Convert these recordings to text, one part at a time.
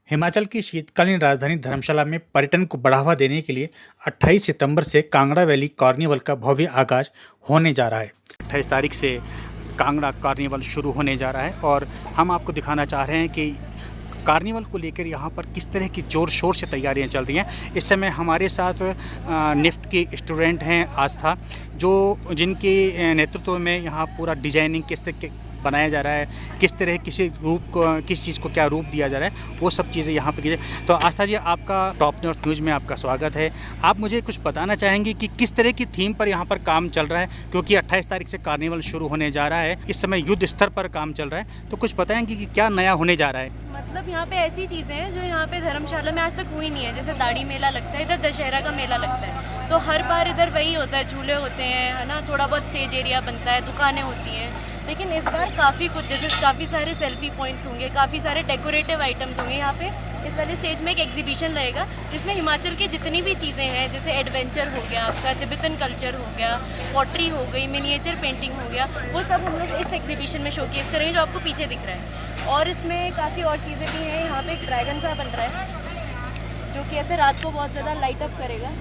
हिमाचल की शीतकालीन राजधानी धर्मशाला में पर्यटन को बढ़ावा देने के लिए 28 सितंबर से कांगड़ा वैली कार्निवल का भव्य आगाज होने जा रहा है। 28 तारीख से कांगड़ा कार्निवल शुरू होने जा रहा है और हम आपको दिखाना चाह रहे हैं कि कार्निवल को लेकर यहाँ पर किस तरह की ज़ोर शोर से तैयारियाँ चल रही हैं। इस समय हमारे साथ निफ्ट की स्टूडेंट हैं आस्था, जो जिनके नेतृत्व में यहाँ पूरा डिजाइनिंग किस तरह बनाया जा रहा है, किस तरह किस चीज़ को क्या रूप दिया जा रहा है, वो सब चीज़ें यहाँ पर की जाए। तो आस्था जी, आपका टॉप न्यूज़ में आपका स्वागत है। आप मुझे कुछ बताना चाहेंगे कि किस तरह की थीम पर यहाँ पर काम चल रहा है, क्योंकि 28 तारीख से कार्निवल शुरू होने जा रहा है। इस समय युद्ध स्तर पर काम चल रहा है, तो कुछ बताएंगे कि क्या नया होने जा रहा है। मतलब यहाँ पे ऐसी चीज़ें हैं जो यहाँ पे धर्मशाला में आज तक हुई नहीं है। जैसे दाढ़ी मेला लगता है, इधर दशहरा का मेला लगता है, तो हर बार इधर वही होता है, झूले होते हैं, है ना, थोड़ा बहुत स्टेज एरिया बनता है, दुकानें होती हैं। लेकिन इस बार काफ़ी कुछ, जैसे काफ़ी सारे सेल्फी पॉइंट्स होंगे, काफ़ी सारे डेकोरेटिव आइटम्स होंगे। यहाँ पे इस वाले स्टेज में एक एग्जीबिशन रहेगा जिसमें हिमाचल की जितनी भी चीज़ें हैं, जैसे एडवेंचर हो गया, आपका तिब्बतन कल्चर हो गया, पॉटरी हो गई, मिनिएचर पेंटिंग हो गया, वो सब हम लोग इस एग्जीबिशन में शोकेस करेंगे, जो आपको पीछे दिख रहा है। और इसमें काफ़ी और चीज़ें भी हैं। यहाँ पे एक ड्रैगन सा बन रहा है जो कि ऐसे रात को बहुत ज़्यादा लाइट अप करेगा,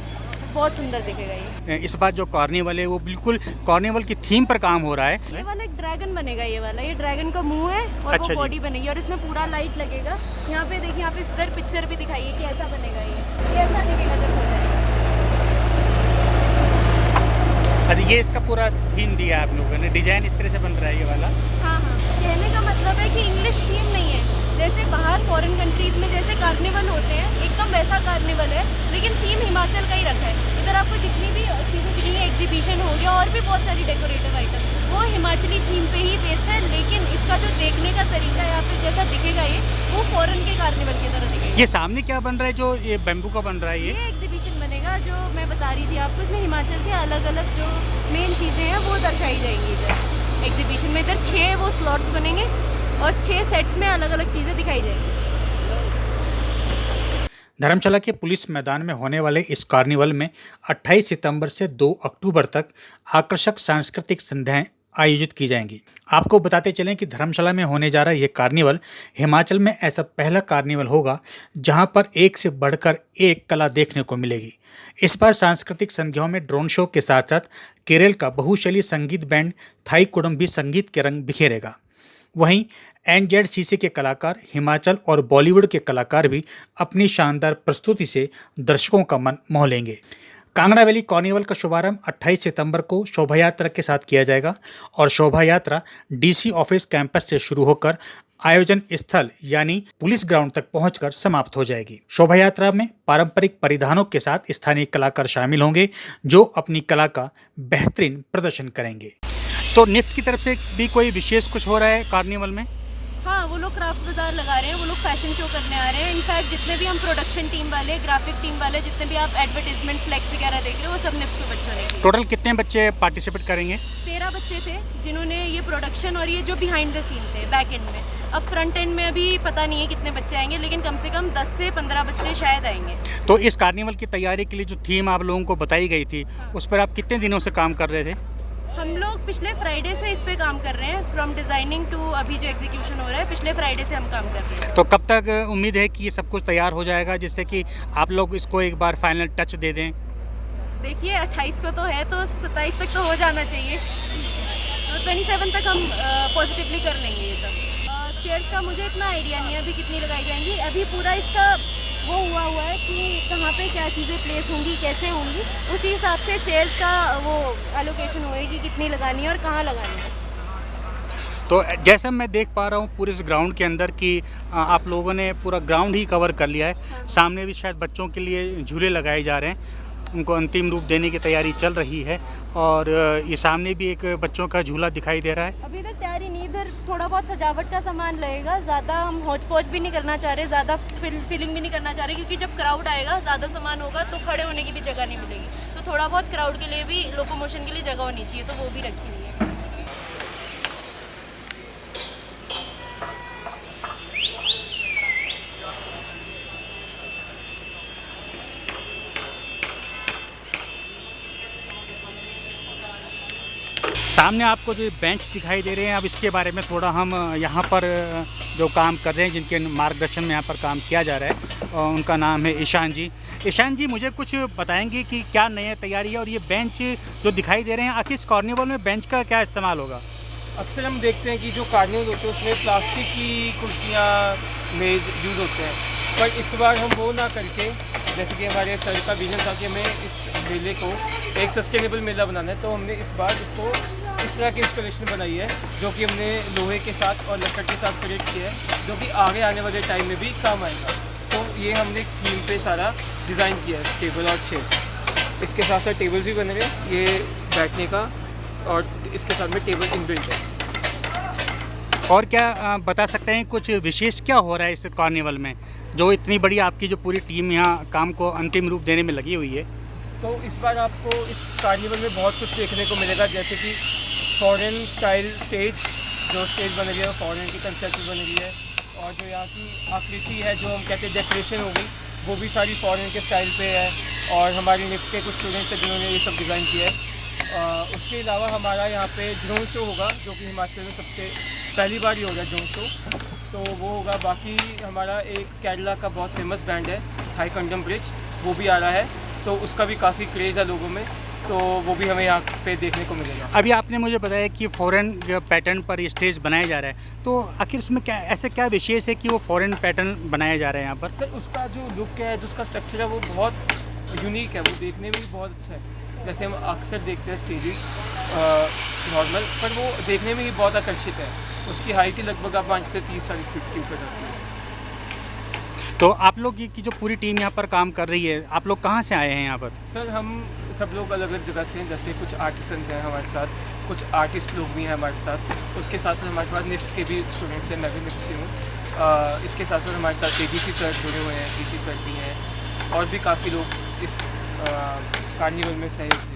बहुत सुंदर दिखेगा ये। इस बार जो कार्निवल है वो बिल्कुल कार्निवल की थीम पर काम हो रहा है। ये वाला एक ड्रैगन बनेगा, ये ड्रैगन का मुंह है और अच्छा वो बॉडी बनेगी और इसमें पूरा लाइट लगेगा। यहाँ पे देखिए, यहाँ पे इधर पिक्चर भी दिखाई है कि ऐसा बनेगा ये ऐसा दिखेगा जब हो जाएगा। अच्छा, ये इसका पूरा थीम दिया है आप लोगों ने, डिजाइन इस तरह से बन रहा है ये वाला। हाँ, कहने का मतलब है कि इंग्लिश थीम नहीं है, जैसे बाहर फॉरेन कंट्रीज में जैसे कार्निवल होते हैं, एकदम वैसा कार्निवल है, लेकिन थीम हिमाचल का ही रखा है। इधर आपको जितनी भी चीज़ें दिखी, एग्जीबिशन हो गया और भी बहुत सारी डेकोरेटिव आइटम, वो हिमाचली थीम पे ही बेस्ड है। लेकिन इसका जो देखने का तरीका यहाँ पे जैसा दिखेगा ये, वो फॉरेन के कार्निवल की तरह दिखेगा। ये सामने क्या बन रहा है, जो ये बैम्बू का बन रहा है, ये एग्जीबिशन बनेगा जो मैं बता रही थी आपको। इसमें हिमाचल के अलग अलग जो मेन चीज़ें हैं वो दर्शाई जाएंगी इधर एग्जीबिशन में। इधर 6 वो स्लॉट्स बनेंगे और 6 सेट्स में अलग अलग चीज़ें दिखाई जाएंगी। धर्मशाला के पुलिस मैदान में होने वाले इस कार्निवल में 28 सितंबर से 2 अक्टूबर तक आकर्षक सांस्कृतिक संध्याएं आयोजित की जाएंगी। आपको बताते चलें कि धर्मशाला में होने जा रहा यह कार्निवल हिमाचल में ऐसा पहला कार्निवल होगा जहां पर एक से बढ़कर एक कला देखने को मिलेगी। इस बार सांस्कृतिक संध्याओं में ड्रोन शो के साथ साथ केरल का बहुशैली संगीत बैंड थाई कुडम भी संगीत के रंग बिखेरेगा। वहीं NZCC के कलाकार, हिमाचल और बॉलीवुड के कलाकार भी अपनी शानदार प्रस्तुति से दर्शकों का मन मोह लेंगे। कांगड़ा वैली कार्निवल का शुभारंभ 28 सितंबर को शोभा यात्रा के साथ किया जाएगा और शोभा यात्रा DC ऑफिस कैंपस से शुरू होकर आयोजन स्थल यानी पुलिस ग्राउंड तक पहुंचकर समाप्त हो जाएगी। शोभा यात्रा में पारंपरिक परिधानों के साथ स्थानीय कलाकार शामिल होंगे जो अपनी कला का बेहतरीन प्रदर्शन करेंगे। तो निफ्ट की तरफ से भी कोई विशेष कुछ हो रहा है कार्निवल में? हाँ, वो लोग क्राफ्ट बाजार लगा रहे हैं, वो लोग फैशन शो करने आ रहे हैं। इनफैक्ट जितने भी हम प्रोडक्शन टीम वाले, ग्राफिक टीम वाले, जितने भी आप एडवर्टीजमेंट फ्लेक्स वगैरह देख रहे हो, वो सब निफ्ट के बच्चों ने। टोटल कितने बच्चे पार्टिसिपेट करेंगे? 13 बच्चे थे जिन्होंने ये प्रोडक्शन और ये जो बिहाइंड द सीन थे बैक एंड में। अब फ्रंट एंड में अभी पता नहीं है कितने बच्चे आएंगे, लेकिन कम से कम 10 से 15 बच्चे शायद आएंगे। तो इस कार्निवल की तैयारी के लिए जो थीम आप लोगों को बताई गई थी, उस पर आप कितने दिनों से काम कर रहे थे? हम लोग पिछले फ्राइडे से इस पे काम कर रहे हैं, फ्रॉम डिज़ाइनिंग टू अभी जो एग्जीक्यूशन हो रहा है, पिछले फ्राइडे से हम काम कर रहे हैं। तो कब तक उम्मीद है कि ये सब कुछ तैयार हो जाएगा, जिससे कि आप लोग इसको एक बार फाइनल टच दे दें? देखिए, 28 को तो है, तो 27 तक तो हो जाना चाहिए, तो 27 तक हम पॉजिटिवली कर लेंगे ये सब। चेयर्स का मुझे इतना आइडिया नहीं है अभी कितनी लगाई जाएंगी। अभी पूरा इसका वो हुआ है कि कहाँ पे क्या चीज़ें प्लेस होंगी, कैसे होंगी, उसी हिसाब से चेयर्स का वो एलोकेशन होएगी कितनी लगानी है और कहाँ लगानी है। तो जैसा मैं देख पा रहा हूँ पूरे इस ग्राउंड के अंदर कि आप लोगों ने पूरा ग्राउंड ही कवर कर लिया है। हाँ। सामने भी शायद बच्चों के लिए झूले लगाए जा रहे हैं, उनको अंतिम रूप देने की तैयारी चल रही है। और ये सामने भी एक बच्चों का झूला दिखाई दे रहा है। अभी तक तैयारी नहीं, इधर थोड़ा बहुत सजावट का सामान लगेगा, ज़्यादा हम हौच पौच भी नहीं करना चाह रहे, ज़्यादा फीलिंग भी नहीं करना चाह रहे, क्योंकि जब क्राउड आएगा, ज़्यादा सामान होगा तो खड़े होने की भी जगह नहीं मिलेगी। तो थोड़ा बहुत क्राउड के लिए भी, लोकोमोशन के लिए जगह होनी चाहिए, तो वो भी रखी हुई है। सामने आपको जो बेंच दिखाई दे रहे हैं, अब इसके बारे में थोड़ा हम यहाँ पर जो काम कर रहे हैं, जिनके मार्गदर्शन में यहाँ पर काम किया जा रहा है, और उनका नाम है ईशान जी। ईशान जी, मुझे कुछ बताएंगे कि क्या नई तैयारी है, और ये बेंच जो दिखाई दे रहे हैं, आखिर इस कार्निवल में बेंच का क्या इस्तेमाल होगा? अक्सर हम देखते हैं कि जो कार्निवल होते हैं उसमें प्लास्टिक की कुर्सियाँ मेज यूज़ होते हैं, पर इस बार हम वो ना करके, जैसे कि हमारे सर का विजन था कि हमें इस मेले को एक सस्टेनेबल मेला बनाना है, तो हमने इस बार इसको इस तरह की इंस्टॉलेशन बनाई है जो कि हमने लोहे के साथ और लकड़ के साथ क्रिएट किया है, जो कि आगे आने वाले टाइम में भी काम आएगा। तो ये हमने एक थीम पे सारा डिज़ाइन किया है, टेबल और चेयर। इसके साथ साथ टेबल्स भी बने हुए हैं, ये बैठने का, और इसके साथ में टेबल इनबिल्ट है। और क्या बता सकते हैं कुछ विशेष क्या हो रहा है इस कार्निवल में, जो इतनी बड़ी आपकी जो पूरी टीम यहाँ काम को अंतिम रूप देने में लगी हुई है? तो इस बार आपको इस कार्निवल में बहुत कुछ देखने को मिलेगा, जैसे कि फॉरेन स्टाइल स्टेज, जो स्टेज बन रही है वो फॉरेन की कंसेप्ट बन रही है, और जो यहाँ की आकृति है, जो हम कहते हैं डेकोरेशन हो गई, वो भी सारी फॉरेन के स्टाइल पे है। और हमारी निफ्ट के कुछ स्टूडेंट्स हैं जिन्होंने ये सब डिज़ाइन किया है। उसके अलावा हमारा यहाँ पे ड्रोन शो होगा, जो कि हिमाचल में सबसे पहली बार ही होगा ड्रोन शो, तो वो होगा। बाकी हमारा एक केरला का बहुत फेमस बैंड है थाई कंडम ब्रिज, वो भी आ रहा है, तो उसका भी काफ़ी क्रेज़ है लोगों में, तो वो भी हमें यहाँ पे देखने को मिलेगा। अभी आपने मुझे बताया कि फॉरेन पैटर्न पर ये स्टेज बनाया जा रहा है, तो आखिर उसमें क्या ऐसा क्या विशेष है कि वो फॉरेन पैटर्न बनाया जा रहा है यहाँ पर? सर, उसका जो लुक है, जो उसका स्ट्रक्चर है, वो बहुत यूनिक है, वो देखने में भी बहुत अच्छा है। जैसे हम अक्सर देखते हैं स्टेजेस नॉर्मल, पर वो देखने में ही बहुत आकर्षित है। उसकी हाइट ही लगभग 5 से 30-40 फीट के ऊपर रहती है। तो आप लोग की जो पूरी टीम यहाँ पर काम कर रही है, आप लोग कहाँ से आए हैं यहाँ पर? सर, हम सब लोग अलग अलग जगह से हैं, जैसे कुछ आर्टिसंस हैं हमारे साथ, कुछ आर्टिस्ट लोग भी हैं हमारे साथ। उसके साथ साथ हमारे पास निफ्ट के भी स्टूडेंट्स हैं, मैं भी निफ्ट से हूँ। इसके साथ साथ हमारे साथ ADC सर जुड़े हुए हैं, DC सर भी हैं, और भी काफ़ी लोग इस कार्निवल में सहयोग